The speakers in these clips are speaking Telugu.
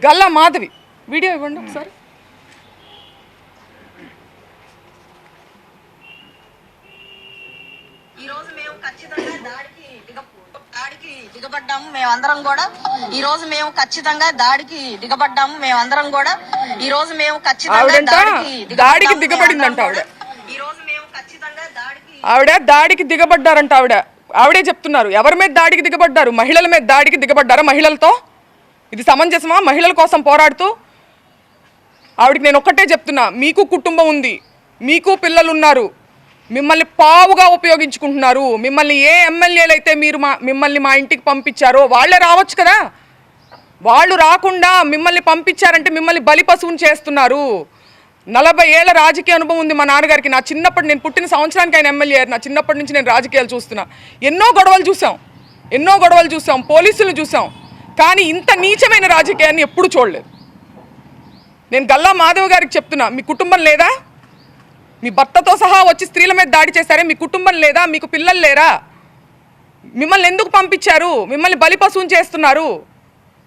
గల్లా మాధవి వీడియో ఇవ్వండి ఒకసారి. ఈరోజు మేము ఖచ్చితంగా దాడికి దిగబడ్డాము మేమందరం కూడా. ఈరోజు మేము ఖచ్చితంగా దాడికి దిగబడ్డాము మేమందరం కూడా. ఈరోజు మేము ఖచ్చితంగా దాడికి దిగబడిందంట ఆవిడ. ఈరోజు మేము ఖచ్చితంగా దాడికి దిగబడ్డారంట ఆవిడే చెప్తున్నారు. ఎవరి మీద దాడికి దిగబడ్డారు? మహిళల మీద దాడికి దిగబడ్డారా? మహిళలతో ఇది సమంజసమా? మహిళల కోసం పోరాడుతూ ఆవిడకి నేను ఒక్కటే చెప్తున్నా, మీకు కుటుంబం ఉంది, మీకు పిల్లలు ఉన్నారు, మిమ్మల్ని పావుగా ఉపయోగించుకుంటున్నారు. మిమ్మల్ని ఏ ఎమ్మెల్యేలు అయితే మిమ్మల్ని మా ఇంటికి పంపించారో వాళ్ళే రావచ్చు కదా. వాళ్ళు రాకుండా మిమ్మల్ని పంపించారంటే మిమ్మల్ని బలిపశువుని చేస్తున్నారు. 40 ఏళ్ల రాజకీయ అనుభవం ఉంది మా నాన్నగారికి. నా చిన్నప్పటి, నేను పుట్టిన సంవత్సరానికి ఆయన ఎమ్మెల్యే అయ్యారు. నా చిన్నప్పటి నుంచి నేను రాజకీయాలు చూస్తున్నా. ఎన్నో గొడవలు చూసాం, పోలీసులు చూసాం, కానీ ఇంత నీచమైన రాజకీయాన్ని ఎప్పుడు చూడలేదు. నేను గల్లా మాధవ్ గారికి చెప్తున్నా, మీ కుటుంబం లేదా? మీ భర్తతో సహా వచ్చి స్త్రీల మీద దాడి చేశారే, మీ కుటుంబం లేదా? మీకు పిల్లలు లేరా? మిమ్మల్ని ఎందుకు పంపించారు? మిమ్మల్ని బలిపశువుని చేస్తున్నారు.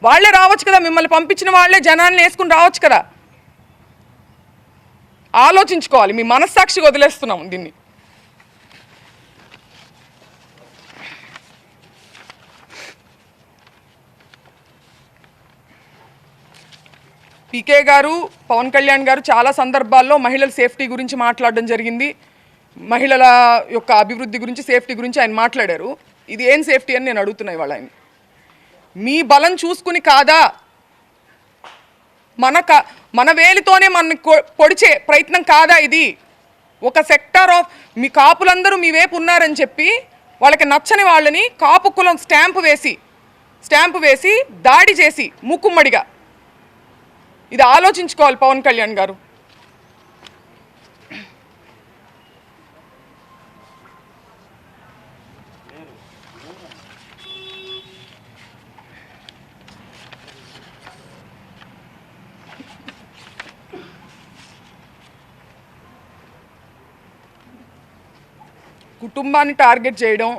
వాళ్ళే రావచ్చు కదా, మిమ్మల్ని పంపించిన వాళ్ళే జనాన్ని వేసుకుని రావచ్చు కదా. ఆలోచించుకోవాలి. మీ మనస్సాక్షికి వదిలేస్తున్నాం దీన్ని. పీకే గారు, పవన్ కళ్యాణ్ గారు చాలా సందర్భాల్లో మహిళల సేఫ్టీ గురించి మాట్లాడడం జరిగింది. మహిళల యొక్క అభివృద్ధి గురించి, సేఫ్టీ గురించి ఆయన మాట్లాడారు. ఇది ఏం సేఫ్టీ అని నేను అడుగుతున్నా ఇవాళ ఆయన. మీ బలం చూసుకుని కాదా, మన వేలితోనే మన పొడిచే ప్రయత్నం కాదా ఇది? ఒక సెక్టార్ ఆఫ్ మీ కాపులందరూ మీ వైపు ఉన్నారని చెప్పి వాళ్ళకి నచ్చని వాళ్ళని కాపు కులం స్టాంపు వేసి దాడి చేసి మూకుమ్మడిగా, ఇది ఆలోచించుకోవాలి పవన్ కళ్యాణ్ గారు. కుటుంబాన్ని టార్గెట్ చేయడం,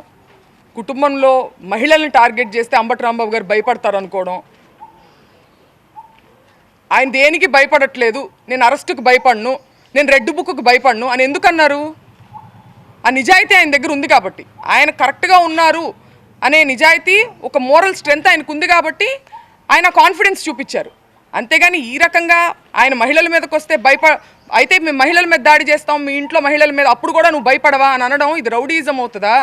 కుటుంబంలో మహిళల్ని టార్గెట్ చేస్తే అంబటి రాంబాబు గారు భయపడతారు అనుకోవడం. ఆయన దేనికి భయపడట్లేదు. నేను అరెస్టుకు భయపడను, నేను రెడ్ బుక్కు భయపడను అని ఎందుకన్నారు? ఆ నిజాయితీ ఆయన దగ్గర ఉంది కాబట్టి, ఆయన కరెక్ట్గా ఉన్నారు అనే నిజాయితీ, ఒక మోరల్ స్ట్రెంగ్త్ ఆయనకు ఉంది కాబట్టి ఆయన కాన్ఫిడెన్స్ చూపించారు. అంతేగాని ఈ రకంగా ఆయన మహిళల మీదకి వస్తే అయితే మేము మహిళల మీద దాడి చేస్తాం, మీ ఇంట్లో మహిళల మీద, అప్పుడు కూడా నువ్వు భయపడవా అని అనడం, ఇది రౌడీజం అవుతుందా?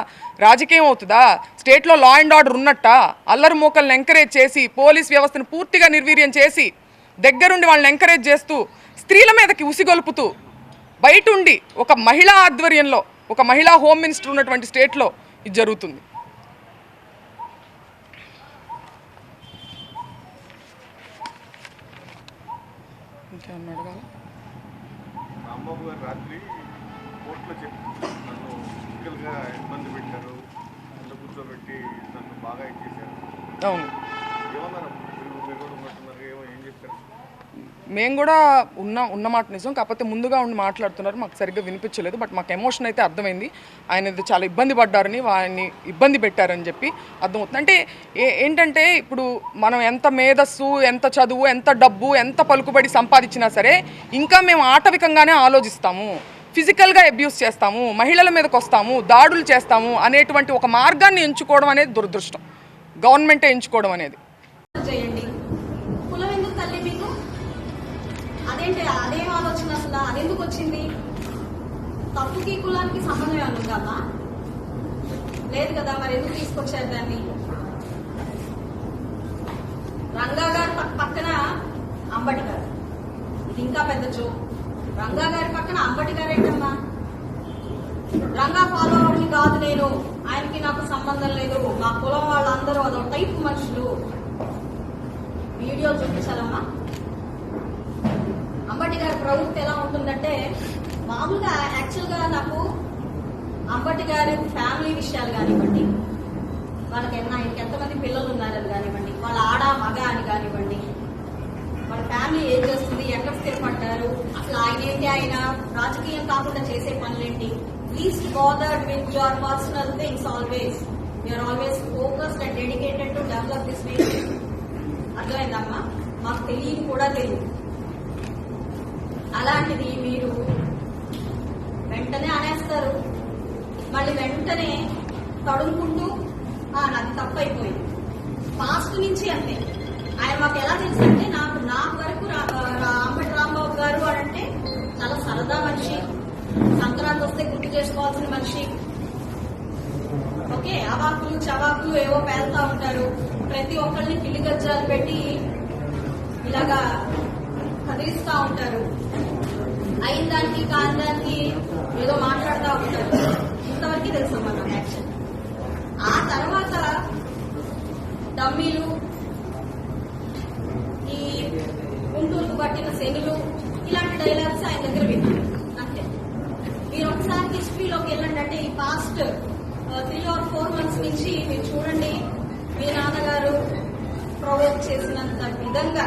రాజకీయం అవుతుందా? స్టేట్లో లా అండ్ ఆర్డర్ ఉన్నట్ట? అల్లరి మూకల్ని ఎంకరేజ్ చేసి, పోలీస్ వ్యవస్థను పూర్తిగా నిర్వీర్యం చేసి, దగ్గరుండి వాళ్ళని ఎంకరేజ్ చేస్తూ, స్త్రీల మీదకి ఉసిగొలుపుతూ, బయట ఉండి ఒక మహిళా ఆధ్వర్యంలో, ఒక మహిళా హోమ్ మినిస్టర్ ఉన్నటువంటి స్టేట్లో ఇది జరుగుతుంది. ఇంకేమన్నా అడగాలి? రాత్రి కోర్టులో చెప్పి నన్ను ఫిజికల్గా ఇబ్బంది పెట్టారు, అందులో కూర్చోబెట్టి నన్ను బాగా ఇచ్చేసారు. అవును, ఏమన్నారు? మీరు కూడా ఉన్నట్టున్నారు, ఏం చెప్పారు? మేము కూడా ఉన్న మాట నిజం. కాకపోతే ముందుగా ఉండి మాట్లాడుతున్నారు, మాకు సరిగ్గా వినిపించలేదు. బట్ మాకు ఎమోషన్ అయితే అర్థమైంది. ఆయన చాలా ఇబ్బంది పడ్డారని, ఆయన్ని ఇబ్బంది పెట్టారని చెప్పి అర్థమవుతుంది. అంటే ఏంటంటే, ఇప్పుడు మనం ఎంత మేధస్సు, ఎంత చదువు, ఎంత డబ్బు, ఎంత పలుకుబడి సంపాదించినా సరే ఇంకా మేము ఆటవికంగానే ఆలోచిస్తాము, ఫిజికల్గా అబ్యూస్ చేస్తాము, మహిళల మీదకి వస్తాము, దాడులు చేస్తాము అనేటువంటి ఒక మార్గాన్ని ఎంచుకోవడం అనేది దురదృష్టం. గవర్నమెంటే ఎంచుకోవడం అనేది. అదేం ఆలోచన అసలు? అదెందుకు వచ్చింది? తప్పుకి కులానికి సంబంధం ఏమన్నా ఉందమ్మా? లేదు కదా, మరి ఎందుకు తీసుకొచ్చారు దాన్ని? రంగా గారి పక్కన అంబటి గారు, ఇది ఇంకా పెద్ద జోక్. రంగా గారి పక్కన అంబటి గారు ఏంటమ్మా? రంగా ఫాలోవర్ని కాదు నేను, ఆయనకి నాకు సంబంధం లేదు, మా కులం వాళ్ళందరూ అదో టైప్ మనుషులు. వీడియో చూపించాలమ్మా. అంబటి గారి ప్రవృత్తి ఎలా ఉంటుందంటే, మామూలుగా యాక్చువల్గా నాకు అంబటి గారి ఫ్యామిలీ విషయాలు కానివ్వండి, వాళ్ళకి ఆయనకి ఎంతమంది పిల్లలు ఉన్నారని కానివ్వండి, వాళ్ళ ఆడ మగ అని కానివ్వండి, వాళ్ళ ఫ్యామిలీ ఏం చేస్తుంది, ఎక్కడ స్థిరపడ్డారు, అసలు ఆయన ఏంటి, ఆయన రాజకీయం కాకుండా చేసే పనులేంటి, least bothered with your personal things. Always you are always focused and dedicated to develop this nation. అర్థమైందమ్మా? మాకు తెలియదు కూడా తెలియదు. అలాంటిది మీరు వెంటనే అనేస్తారు, మళ్ళీ వెంటనే తడుముకుంటూ నాది తప్పు అయిపోయింది. పాస్ట్ నుంచి అంతే. ఆయన మాకు ఎలా తెలుసు అంటే, నాకు వరకు అంబటి రాంబాబు గారు అంటే చాలా సరదా మనిషి, సంక్రాంతి వస్తే గుర్తు చేసుకోవాల్సిన మనిషి. ఓకే, అవాకులు చవాకులు ఏవో పేలుతా ఉంటారు, ప్రతి ఒక్కరిని పిల్లి గజ్జాలు పెట్టి ఇలాగా కదిలిస్తా ఉంటారు, అయిన దానికి కాని దానికి ఏదో మాట్లాడుతూ ఉంటారు. ఇంతవరకు తెలుసమ్మా నాకు యాక్షన్. ఆ తర్వాత డమ్మీలు, ఈ గుంటూరుకు పట్టిన శనులు, ఇలాంటి డైలాగ్స్ ఆయన దగ్గర విన్నాను అంతే. మీరు ఒకసారి హిస్టరీలోకి వెళ్ళండి, అంటే ఈ పాస్ట్ 3 or 4 months నుంచి మీరు చూడండి, మీ నాన్నగారు ప్రొవోక్ చేసినంత విధంగా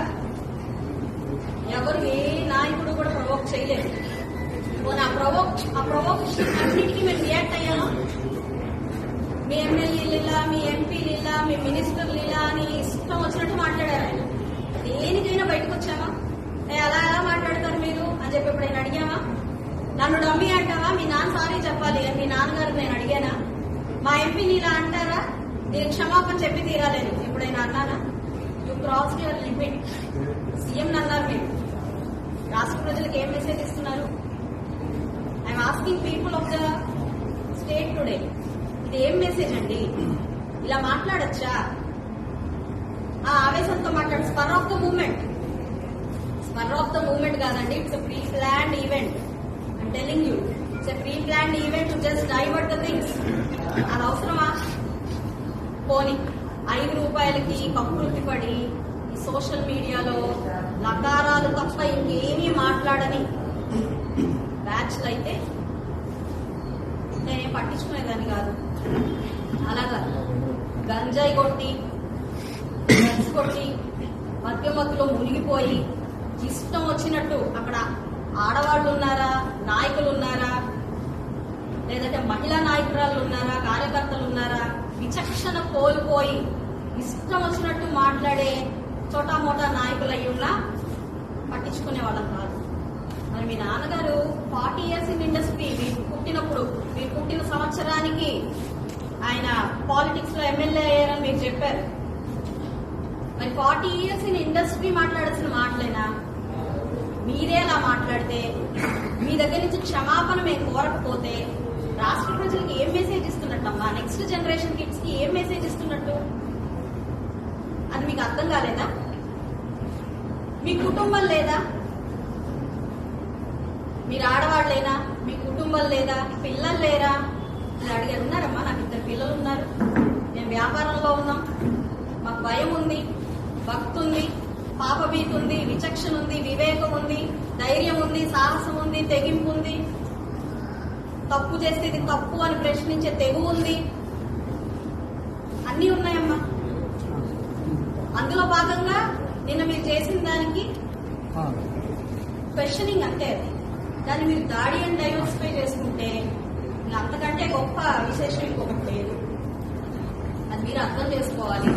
ఎవరు ఏ నాయకుడు కూడా ప్రొవోక్ చేయలేదు. ఆ ప్రొవోకేషన్ అన్నిటికీ మేము రియాక్ట్ అయ్యామా? మీ ఎమ్మెల్యేలు ఇలా, మీ ఎంపీలు ఇలా, మీ మినిస్టర్లు ఇలా అని ఇష్టం వచ్చినట్టు మాట్లాడారు ఆయన. దేనికైనా బయటకు వచ్చామా? అలా ఎలా మాట్లాడతారు మీరు అని చెప్పి ఎప్పుడైనా అడిగామా? నన్ను డమ్మీ అంటావా? మీ నాన్న సారీ చెప్పాలి అని మీ నాన్నగారు నేను అడిగానా? మా ఎంపీని ఇలా అంటారా? నేను క్షమాపణ చెప్పి తీరాలేను ఎప్పుడైనా అన్నానా? You cross your limit. CM అన్నారు మీరు, రాష్ట్ర ప్రజలకు ఏం మెసేజ్ ఇస్తున్నారు? I'm asking people of the state today, ఇది ఏం మెసేజ్ అండి? ఇలా మాట్లాడచ్చా? ఆ ఆవేశంతో మాట్లాడు. స్పర్ ఆఫ్ ద మూమెంట్ కాదండి, it's a pre planned event. I'm telling you, it's a pre planned event to just divert the things. అది అవసరమా? పోనీ 5 రూపాయలకి కక్కుర్తి పడి ఈ సోషల్ మీడియాలో లకారాలు తప్ప ఇంకేమీ మాట్లాడని బ్యాచ్లు అయితే నేనేం పట్టించుకునేదాన్ని కాదు. అలాగా గంజాయి కొట్టి, డ్రగ్స్ కొట్టి, మద్యమత్తులో మునిగిపోయి ఇష్టం వచ్చినట్టు అక్కడ ఆడవాళ్ళు ఉన్నారా, నాయకులు ఉన్నారా, లేదంటే మహిళా నాయకురాలు ఉన్నారా, కార్యకర్తలు ఉన్నారా, విచక్షణ కోల్పోయి ఇష్టం వచ్చినట్టు మాట్లాడే చోటా మోటా నాయకులు అయి ఉన్నా పట్టించుకునే వాళ్ళం కాదు. మరి మీ నాన్నగారు 40 years ఇన్ ఇండస్ట్రీ, మీరు పుట్టిన సంవత్సరానికి ఆయన పాలిటిక్స్ లో ఎమ్మెల్యే అయ్యారని మీరు చెప్పారు. మరి 40 years ఇన్ ఇండస్ట్రీ మాట్లాడాల్సిన మాటలేనా? మీరే అలా మాట్లాడితే, మీ దగ్గర నుంచి క్షమాపణ మేము కోరకపోతే రాష్ట్ర ప్రజలకు ఏం మెసేజ్ ఇస్తున్నట్టమ్మా? నెక్స్ట్ జనరేషన్ కిడ్స్ కి ఏం మెసేజ్ ఇస్తున్నట్టు? అది మీకు అర్థం కాలేదా? మీ కుటుంబం లేదా? మీరు ఆడవాళ్ళేనా? మీ కుటుంబం లేదా? పిల్లలు లేరా? ఇలా అడిగారు. ఉన్నారమ్మా, నాకు 2 పిల్లలు ఉన్నారు, మేము వ్యాపారంలో ఉన్నాం, మాకు భయం ఉంది, భక్తి ఉంది, పాపభీతి ఉంది, విచక్షణ ఉంది, వివేకం ఉంది, ధైర్యం ఉంది, సాహసం ఉంది, తెగింపు ఉంది, తప్పు చేస్తే ఇది తప్పు అని ప్రశ్నించే తెగు ఉంది, అన్నీ ఉన్నాయమ్మా. అందులో భాగంగా నిన్న మీరు చేసిన దానికి క్వశ్చనింగ్ అంతే. అది దాన్ని మీరు దాడి అండ్ డైవర్సిఫై చేసుకుంటే అంతకంటే గొప్ప విశేషం ఇంకొకటి లేదు. అది మీరు అర్థం చేసుకోవాలి.